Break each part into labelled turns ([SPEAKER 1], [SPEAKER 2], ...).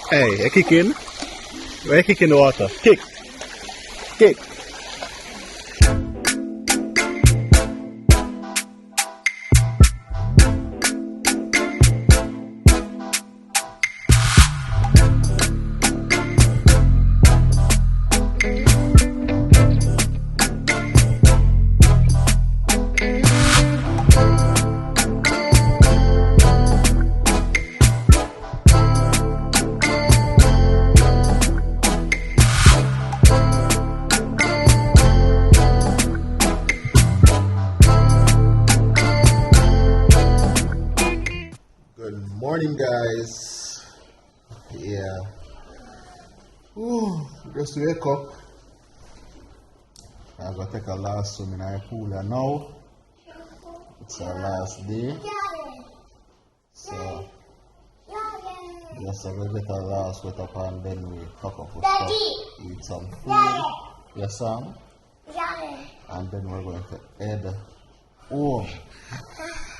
[SPEAKER 1] Hey, you kicking? Where you kicking the water? Kick. Kick.
[SPEAKER 2] Good morning, guys. Yeah. Ooh, just wake up. I'm gonna take a last swim in our pool and now it's our last day. So just a little bit of last wake up and then we pack up with stuff, eat some food. Yes, Sam? And then we're going to head home.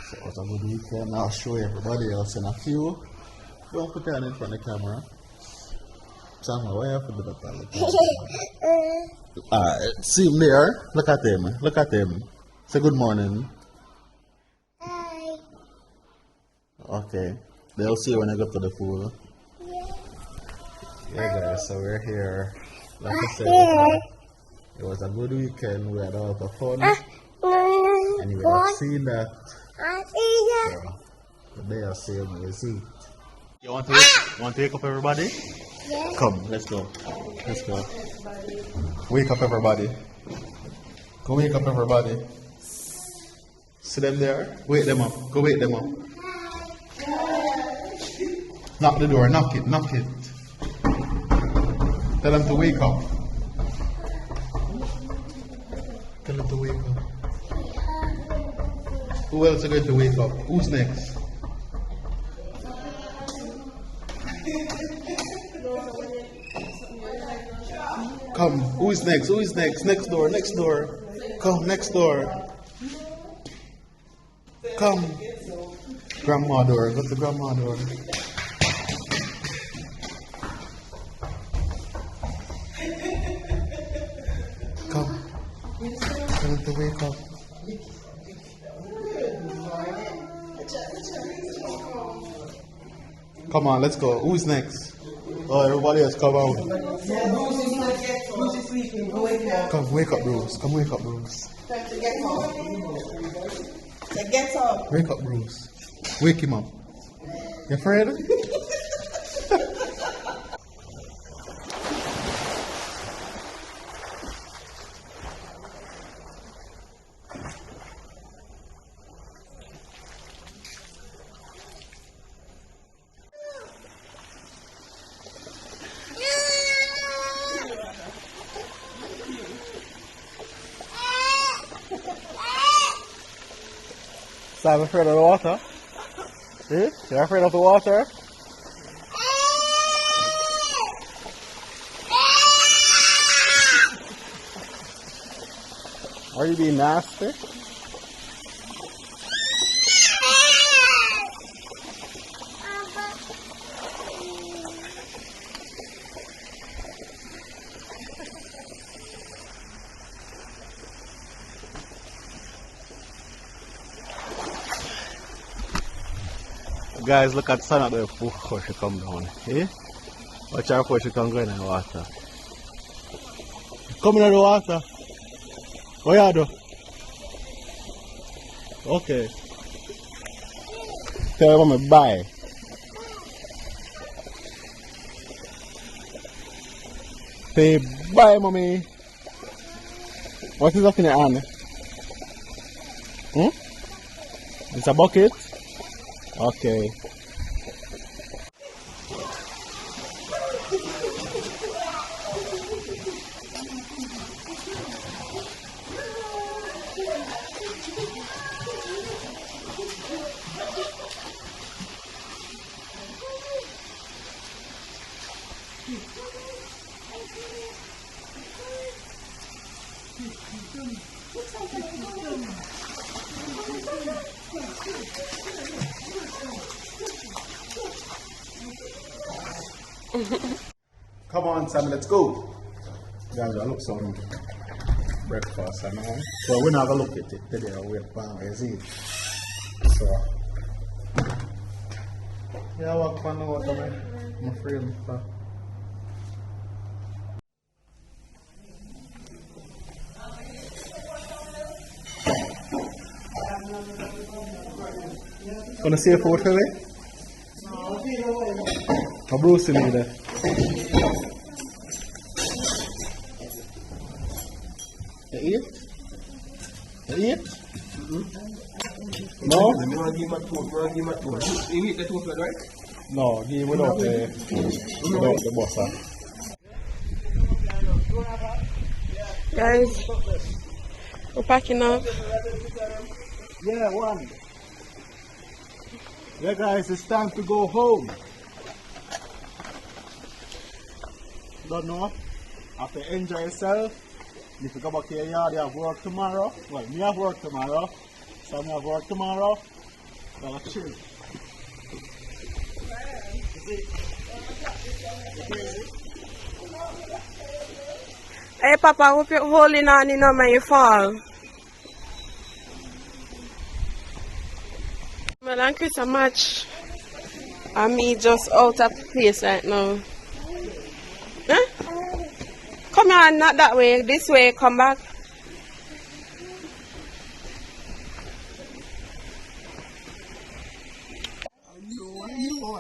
[SPEAKER 2] So it was a good weekend. I'll show everybody else in a few. Don't put that in front of the camera. Sam, why you have to do that on the camera? Alright, see him there. Look at him. Look at him. Say good morning.
[SPEAKER 3] Hi.
[SPEAKER 2] Okay. They'll see you when I go to the pool. Yeah, guys, so we're here. Like I said, it was a good weekend. We had a lot of fun. And you have seen that. So, today I'll see you we see.
[SPEAKER 1] You want to wake up everybody?
[SPEAKER 3] Yeah.
[SPEAKER 2] Come, let's go. Let's go. Wake up everybody. Go wake up everybody. See them there? Wake them up. Go wake them up. Knock the door. Knock it. Knock it. Tell them to wake up. Tell them to wake up. Who else is going to wake up? Who's next? Come, who is next? Who is next? Next door, next door. Come, next door. Come. Grandma door, go to grandma door. Come. Tell them to wake up. Come on, let's go. Who's next? Oh, everybody else come out. Come, wake up, Bruce. Come, wake up, Bruce.
[SPEAKER 4] Get up.
[SPEAKER 2] Wake up, Bruce. Wake him up. You afraid?
[SPEAKER 1] So I'm afraid of the water? Eh? You're afraid of the water? Are you being nasty? Guys, look at sun up there before she come down. Eh? Watch out before she come go in the water. Come in the water. What you do? Okay. Tell her mommy bye. Say bye, mommy. What is up in your hand? It's a bucket? Okay. Come on, Sam, let's go. Guys, I look some breakfast and all. So we're not gonna look at it today. We're going to eat. So yeah, walk on the water, man. I'm afraid. Gonna see a photo of it? No. Bruce in there. You eat? You eat? No?
[SPEAKER 4] You eat the toast, right?
[SPEAKER 1] No, give without the butter.
[SPEAKER 5] Guys, we're packing up.
[SPEAKER 1] Yeah, one. Yeah, guys, it's time to go home. Don't know. Have to enjoy yourself. If you go back to your yard, you have work tomorrow. Well, me have work tomorrow. Some have work tomorrow. So chill.
[SPEAKER 5] Hey, Papa, I hope you're holding on, you know, when you fall. Well, and Chris a match. And me just out of place right now. Huh? Come on, not that way. This way, come back.
[SPEAKER 1] I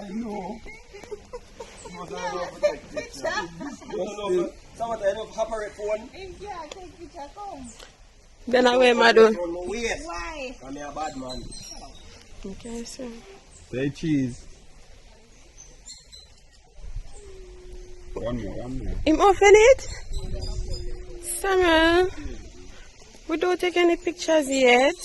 [SPEAKER 1] know.
[SPEAKER 4] Someone that have operate phone.
[SPEAKER 5] Then I wear my door.
[SPEAKER 4] Why? I'm a bad man.
[SPEAKER 5] Okay, sir.
[SPEAKER 1] Say cheese. One more.
[SPEAKER 5] Him open it? Samuel, we don't take any pictures yet.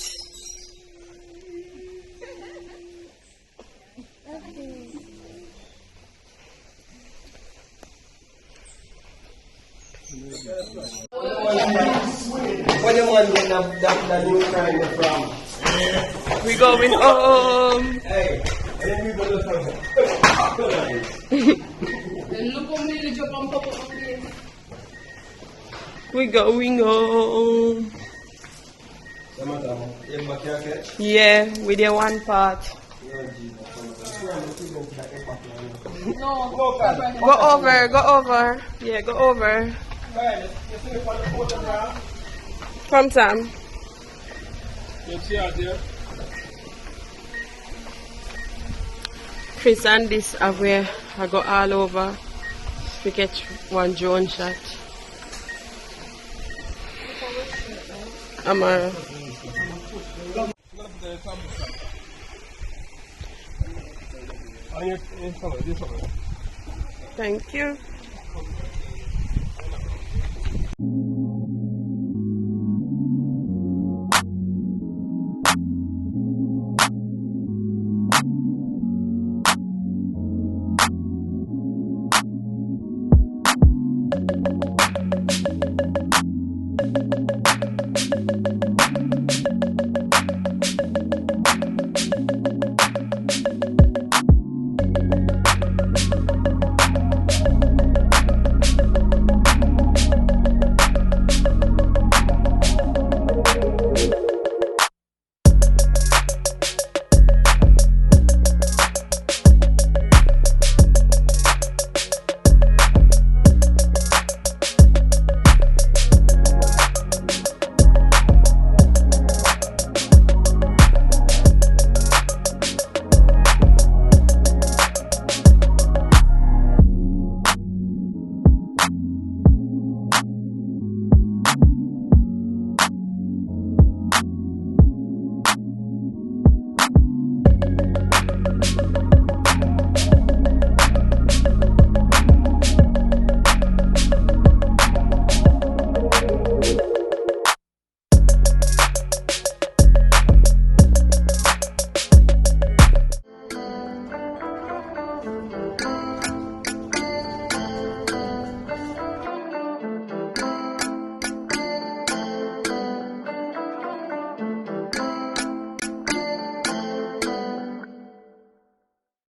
[SPEAKER 4] What you want when that new friend from?
[SPEAKER 5] We going home.
[SPEAKER 4] Hey, and then we go to
[SPEAKER 5] We going home. Yeah, with the one part. Go over. Yeah, go over. From Sam. Chris and this are where I go all over. We get one drone shot. Amara. Thank you.